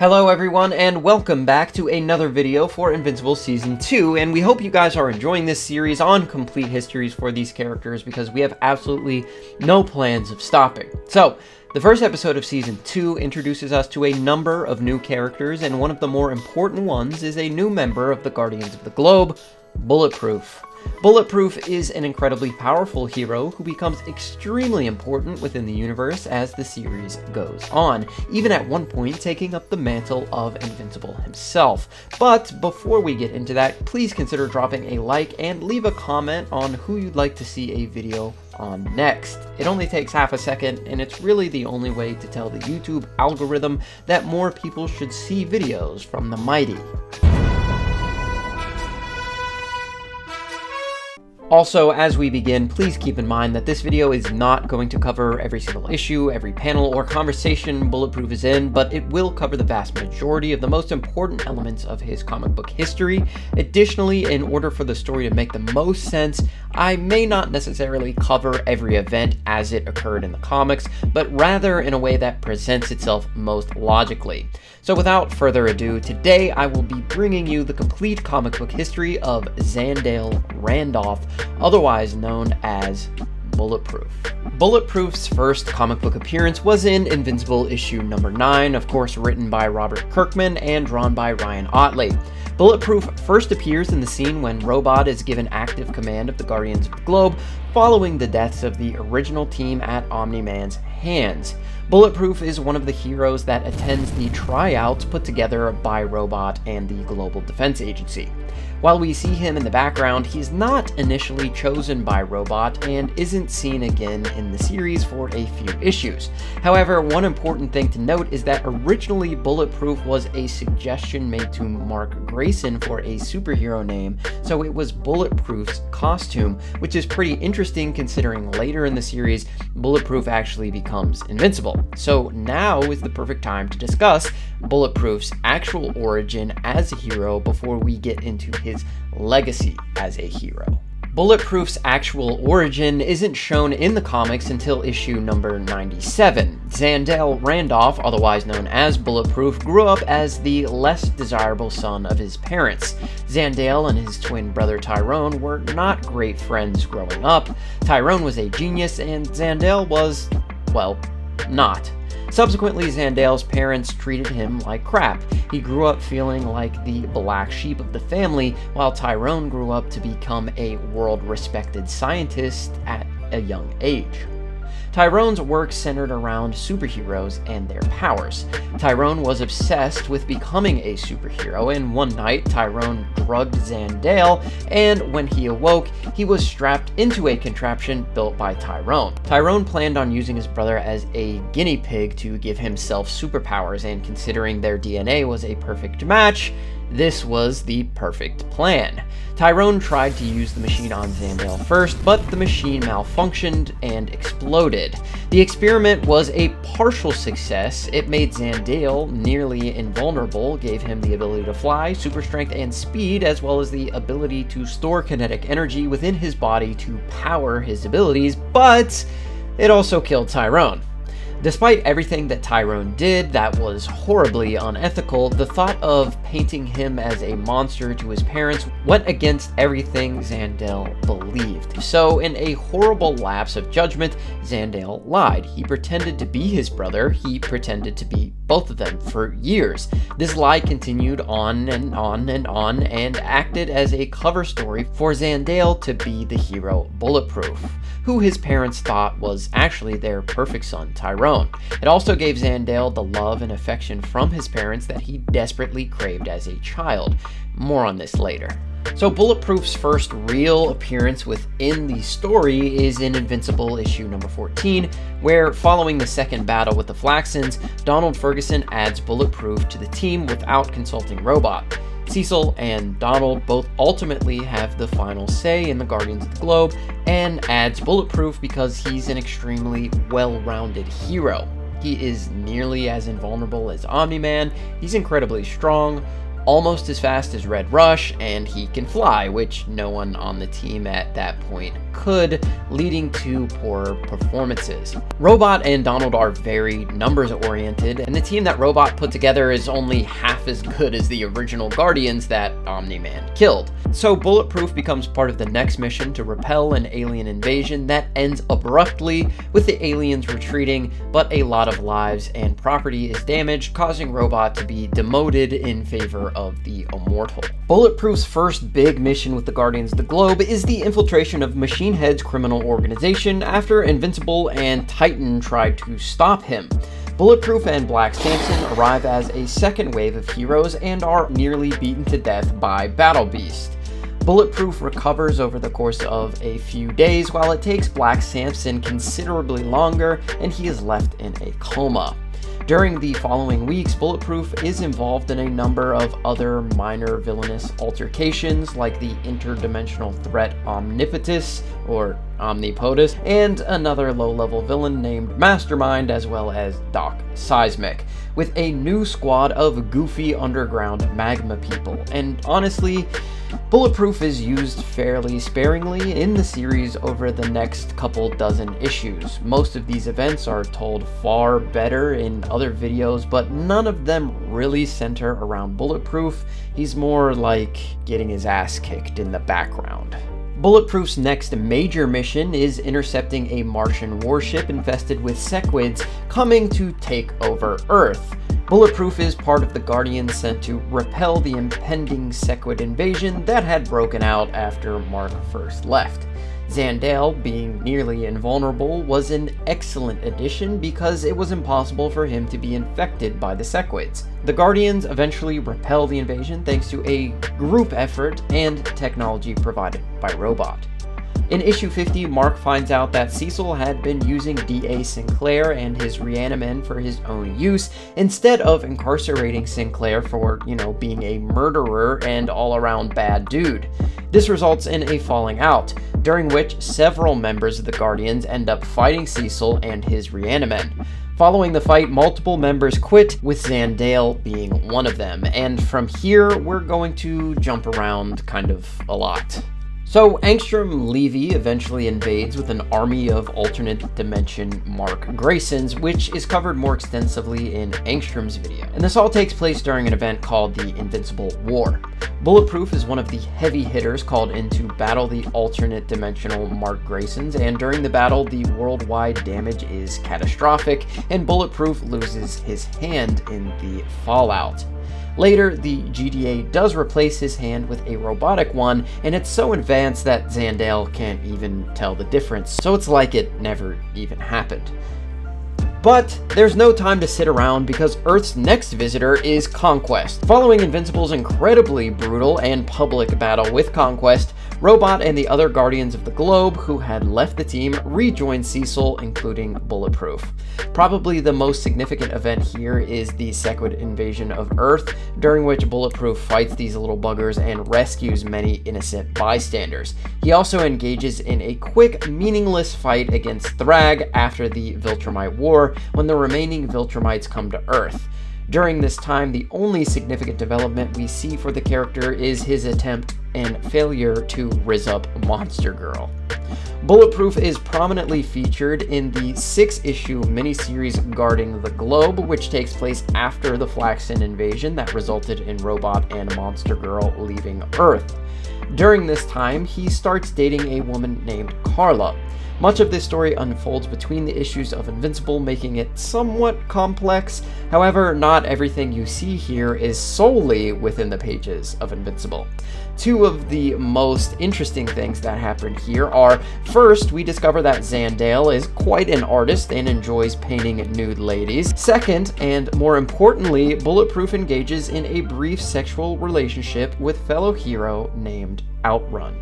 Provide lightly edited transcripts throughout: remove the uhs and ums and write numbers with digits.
Hello everyone, and welcome back to another video for Invincible Season 2, and we hope you guys are enjoying this series on complete histories for these characters because we have absolutely no plans of stopping. So, the first episode of Season 2 introduces us to a number of new characters, and one of the more important ones is a new member of the Guardians of the Globe, Bulletproof. Bulletproof is an incredibly powerful hero who becomes extremely important within the universe as the series goes on, even at one point taking up the mantle of Invincible himself. But before we get into that, please consider dropping a like and leave a comment on who you'd like to see a video on next. It only takes half a second, and it's really the only way to tell the YouTube algorithm that more people should see videos from the mighty. Also, as we begin, please keep in mind that this video is not going to cover every single issue, every panel, or conversation Bulletproof is in, but it will cover the vast majority of the most important elements of his comic book history. Additionally, in order for the story to make the most sense, I may not necessarily cover every event as it occurred in the comics, but rather in a way that presents itself most logically. So without further ado, today I will be bringing you the complete comic book history of Zandale Randolph, otherwise known as Bulletproof. Bulletproof's first comic book appearance was in Invincible issue number 9, of course written by Robert Kirkman and drawn by Ryan Ottley. Bulletproof first appears in the scene when Robot is given active command of the Guardians of the Globe following the deaths of the original team at Omni-Man's hands. Bulletproof is one of the heroes that attends the tryouts put together by Robot and the Global Defense Agency. While we see him in the background, he's not initially chosen by Robot and isn't seen again in the series for a few issues. However, one important thing to note is that originally Bulletproof was a suggestion made to Mark Grayson for a superhero name, so it was Bulletproof's costume, which is pretty interesting considering later in the series, Bulletproof actually becomes invincible. So now is the perfect time to discuss Bulletproof's actual origin as a hero before we get into his legacy as a hero. Bulletproof's actual origin isn't shown in the comics until issue number 97. Zandale Randolph, otherwise known as Bulletproof, grew up as the less desirable son of his parents. Zandale and his twin brother Tyrone were not great friends growing up. Tyrone was a genius and Zandale was, well, not. Subsequently, Zandale's parents treated him like crap. He grew up feeling like the black sheep of the family, while Tyrone grew up to become a world-respected scientist at a young age. Tyrone's work centered around superheroes and their powers. Tyrone was obsessed with becoming a superhero, and one night Tyrone drugged Zandale, and when he awoke, he was strapped into a contraption built by Tyrone. Tyrone planned on using his brother as a guinea pig to give himself superpowers, and considering their DNA was a perfect match, this was the perfect plan. Tyrone tried to use the machine on Zandale first, but the machine malfunctioned and exploded. The experiment was a partial success. It made Zandale nearly invulnerable, gave him the ability to fly, super strength, and speed, as well as the ability to store kinetic energy within his body to power his abilities, but it also killed Tyrone. Despite everything that Tyrone did that was horribly unethical, the thought of painting him as a monster to his parents went against everything Zandale believed. So in a horrible lapse of judgment, Zandale lied. He pretended to be his brother, he pretended to be both of them for years. This lie continued on and on and on and acted as a cover story for Zandale to be the hero Bulletproof, who his parents thought was actually their perfect son, Tyrone. It also gave Zandale the love and affection from his parents that he desperately craved as a child. More on this later. So Bulletproof's first real appearance within the story is in Invincible issue number 14, where following the second battle with the Flaxons, Donald Ferguson adds Bulletproof to the team without consulting Robot. Cecil and Donald both ultimately have the final say in the Guardians of the Globe, and adds Bulletproof because he's an extremely well-rounded hero. He is nearly as invulnerable as Omni-Man, he's incredibly strong, almost as fast as Red Rush, and he can fly, which no one on the team at that point could, leading to poor performances. Robot and Donald are very numbers-oriented, and the team that Robot put together is only half as good as the original Guardians that Omni-Man killed. So Bulletproof becomes part of the next mission to repel an alien invasion that ends abruptly with the aliens retreating, but a lot of lives and property is damaged, causing Robot to be demoted in favor of the Immortal. Bulletproof's first big mission with the Guardians of the Globe is the infiltration of Machine Head's criminal organization after Invincible and Titan tried to stop him. Bulletproof and Black Samson arrive as a second wave of heroes and are nearly beaten to death by Battle Beast. Bulletproof recovers over the course of a few days, while it takes Black Samson considerably longer, and he is left in a coma. During the following weeks, Bulletproof is involved in a number of other minor villainous altercations, like the interdimensional threat Omnipotus, or Omnipotus, and another low-level villain named Mastermind, as well as Doc Seismic, with a new squad of goofy underground magma people. And honestly, Bulletproof is used fairly sparingly in the series over the next couple dozen issues. Most of these events are told far better in other videos, but none of them really center around Bulletproof. He's more like getting his ass kicked in the background. Bulletproof's next major mission is intercepting a Martian warship infested with sequids coming to take over Earth. Bulletproof is part of the Guardians sent to repel the impending sequid invasion that had broken out after Mark first left. Zandale, being nearly invulnerable, was an excellent addition because it was impossible for him to be infected by the sequids. The Guardians eventually repel the invasion thanks to a group effort and technology provided by Robot. In issue 50, Mark finds out that Cecil had been using D.A. Sinclair and his Reanimen for his own use, instead of incarcerating Sinclair for, being a murderer and all-around bad dude. This results in a falling out, during which several members of the Guardians end up fighting Cecil and his Reanimen. Following the fight, multiple members quit, with Zandale being one of them, and from here, we're going to jump around kind of a lot. So Angstrom Levy eventually invades with an army of alternate dimension Mark Graysons, which is covered more extensively in Angstrom's video. And this all takes place during an event called the Invincible War. Bulletproof is one of the heavy hitters called in to battle the alternate dimensional Mark Graysons, and during the battle, the worldwide damage is catastrophic, and Bulletproof loses his hand in the fallout. Later, the GDA does replace his hand with a robotic one, and it's so advanced that Zandale can't even tell the difference, so it's like it never even happened. But there's no time to sit around because Earth's next visitor is Conquest. Following Invincible's incredibly brutal and public battle with Conquest, Robot and the other Guardians of the Globe who had left the team rejoined Cecil, including Bulletproof. Probably the most significant event here is the Sequid invasion of Earth, during which Bulletproof fights these little buggers and rescues many innocent bystanders. He also engages in a quick, meaningless fight against Thrag after the Viltrumite War, when the remaining Viltrumites come to Earth. During this time, the only significant development we see for the character is his attempt and failure to rizz up Monster Girl. Bulletproof is prominently featured in the 6-issue miniseries Guarding the Globe, which takes place after the Flaxen invasion that resulted in Robot and Monster Girl leaving Earth. During this time, he starts dating a woman named Carla. Much of this story unfolds between the issues of Invincible, making it somewhat complex. However, not everything you see here is solely within the pages of Invincible. Two of the most interesting things that happen here are, first, we discover that Zandale is quite an artist and enjoys painting nude ladies. Second, and more importantly, Bulletproof engages in a brief sexual relationship with fellow hero named Outrun.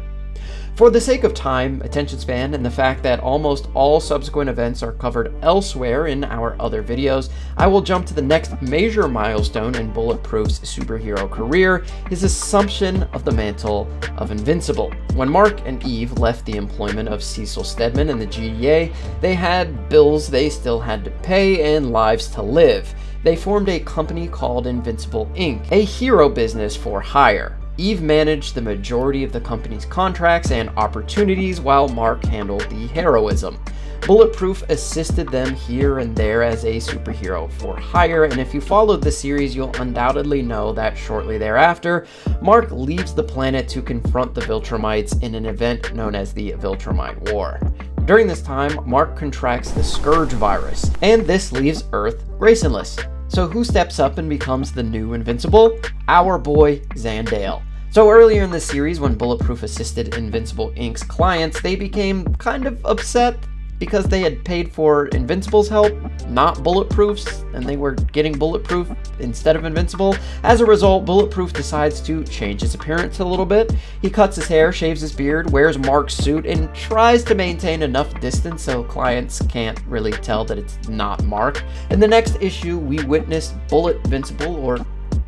For the sake of time, attention span, and the fact that almost all subsequent events are covered elsewhere in our other videos, I will jump to the next major milestone in Bulletproof's superhero career, his assumption of the mantle of Invincible. When Mark and Eve left the employment of Cecil Stedman and the GDA, they had bills they still had to pay and lives to live. They formed a company called Invincible Inc., a hero business for hire. Eve managed the majority of the company's contracts and opportunities while Mark handled the heroism. Bulletproof assisted them here and there as a superhero for hire, and if you followed the series, you'll undoubtedly know that shortly thereafter, Mark leaves the planet to confront the Viltrumites in an event known as the Viltrumite War. During this time, Mark contracts the Scourge virus, and this leaves Earth graceless. So who steps up and becomes the new Invincible? Our boy, Zandale. So earlier in the series, when Bulletproof assisted Invincible Inc.'s clients, they became kind of upset because they had paid for Invincible's help, not Bulletproof's, and they were getting Bulletproof instead of Invincible. As a result, Bulletproof decides to change his appearance a little bit. He cuts his hair, shaves his beard, wears Mark's suit, and tries to maintain enough distance so clients can't really tell that it's not Mark. In the next issue, we witness Bullet-Vincible, or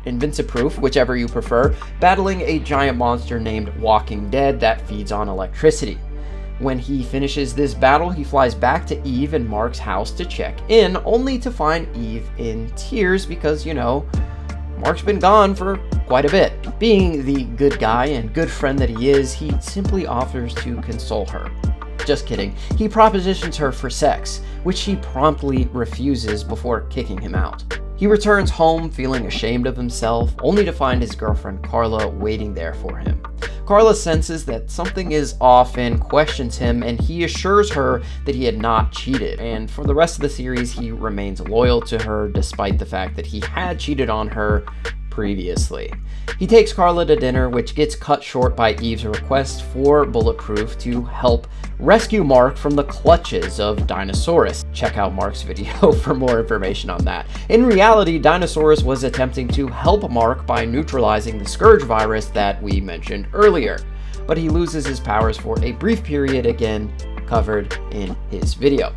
Invinciproof, whichever you prefer, battling a giant monster named Walking Dead that feeds on electricity. When he finishes this battle, he flies back to Eve and Mark's house to check in, only to find Eve in tears because, you know, Mark's been gone for quite a bit. Being the good guy and good friend that he is, he simply offers to console her. Just kidding. He propositions her for sex, which she promptly refuses before kicking him out. He returns home feeling ashamed of himself, only to find his girlfriend Carla waiting there for him. Carla senses that something is off and questions him, and he assures her that he had not cheated. And for the rest of the series, he remains loyal to her despite the fact that he had cheated on her previously. He takes Carla to dinner, which gets cut short by Eve's request for Bulletproof to help rescue Mark from the clutches of Dinosaurus. Check out Mark's video for more information on that. In reality, Dinosaurus was attempting to help Mark by neutralizing the Scourge virus that we mentioned earlier, but he loses his powers for a brief period, again covered in his video.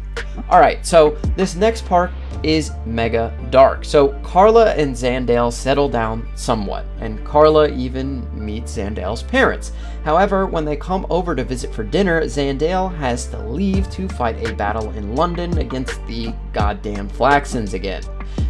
Alright, so this next part is mega dark. So Carla and Zandale settle down somewhat, and Carla even meets Zandale's parents. However, when they come over to visit for dinner, Zandale has to leave to fight a battle in London against the goddamn Flaxons again.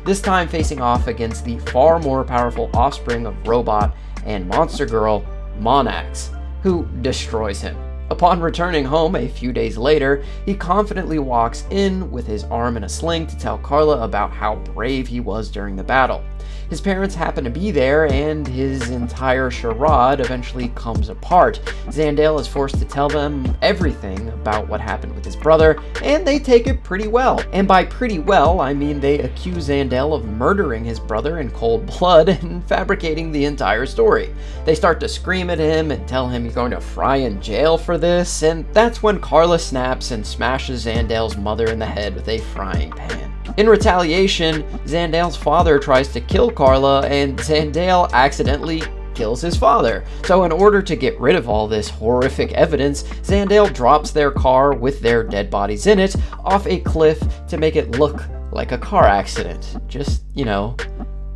This time facing off against the far more powerful offspring of Robot and Monster Girl, Monax, who destroys him. Upon returning home a few days later, he confidently walks in with his arm in a sling to tell Carla about how brave he was during the battle. His parents happen to be there, and his entire charade eventually comes apart. Zandale is forced to tell them everything about what happened with his brother, and they take it pretty well. And by pretty well, I mean they accuse Zandale of murdering his brother in cold blood and fabricating the entire story. They start to scream at him and tell him he's going to fry in jail for this, and that's when Carla snaps and smashes Zandale's mother in the head with a frying pan. In retaliation, Zandale's father tries to kill Carla, and Zandale accidentally kills his father. So in order to get rid of all this horrific evidence, Zandale drops their car with their dead bodies in it off a cliff to make it look like a car accident. Just, you know,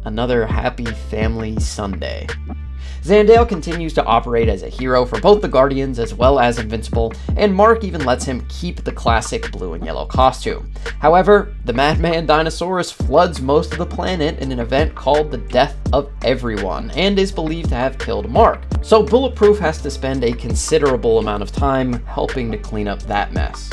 another happy family Sunday. Zandale continues to operate as a hero for both the Guardians as well as Invincible, and Mark even lets him keep the classic blue and yellow costume. However, the Madman Dinosaurus floods most of the planet in an event called the Death of Everyone, and is believed to have killed Mark. So Bulletproof has to spend a considerable amount of time helping to clean up that mess.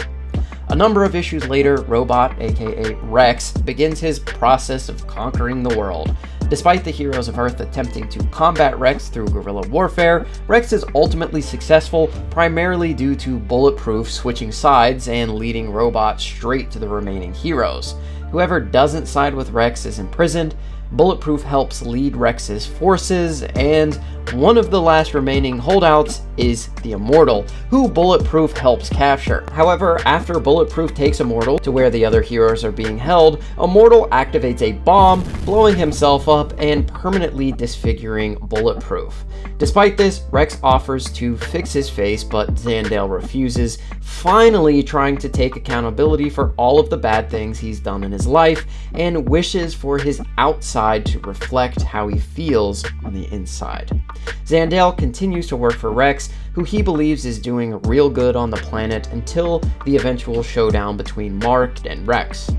A number of issues later, Robot, aka Rex, begins his process of conquering the world. Despite the heroes of Earth attempting to combat Rex through guerrilla warfare, Rex is ultimately successful, primarily due to Bulletproof switching sides and leading Robot straight to the remaining heroes. Whoever doesn't side with Rex is imprisoned. Bulletproof helps lead Rex's forces, and one of the last remaining holdouts is the Immortal, who Bulletproof helps capture. However, after Bulletproof takes Immortal to where the other heroes are being held, Immortal activates a bomb, blowing himself up and permanently disfiguring Bulletproof. Despite this, Rex offers to fix his face, but Zandale refuses, finally trying to take accountability for all of the bad things he's done in his life, and wishes for his outside to reflect how he feels on the inside. Zandale continues to work for Rex, who he believes is doing real good on the planet until the eventual showdown between Mark and Rex.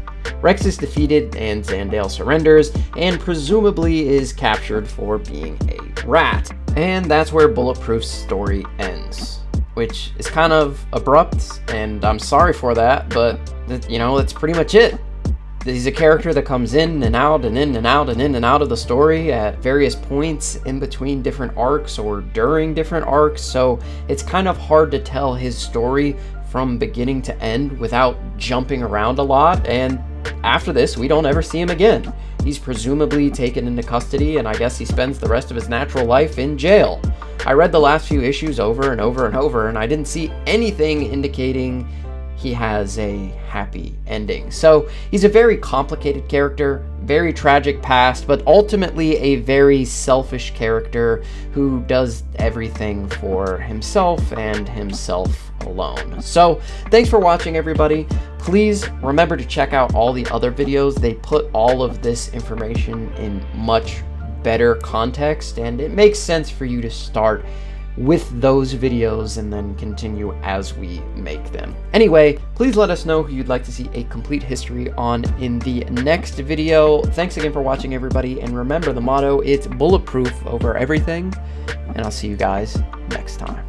Rex is defeated and Zandale surrenders and presumably is captured for being a rat. And that's where Bulletproof's story ends, which is kind of abrupt, and I'm sorry for that, but you know, that's pretty much it. He's a character that comes in and out and in and out and in and out of the story at various points in between different arcs or during different arcs, so it's kind of hard to tell his story from beginning to end without jumping around a lot, and after this, we don't ever see him again. He's presumably taken into custody, and I guess he spends the rest of his natural life in jail. I read the last few issues over and over and over, and I didn't see anything indicating he has a happy ending. So he's a very complicated character, very tragic past, but ultimately a very selfish character who does everything for himself and himself alone. So thanks for watching, everybody. Please remember to check out all the other videos. They put all of this information in much better context, and it makes sense for you to start with those videos and then continue as we make them. Anyway, please let us know who you'd like to see a complete history on in the next video. Thanks again for watching, everybody, and remember the motto, it's bulletproof over everything, and I'll see you guys next time.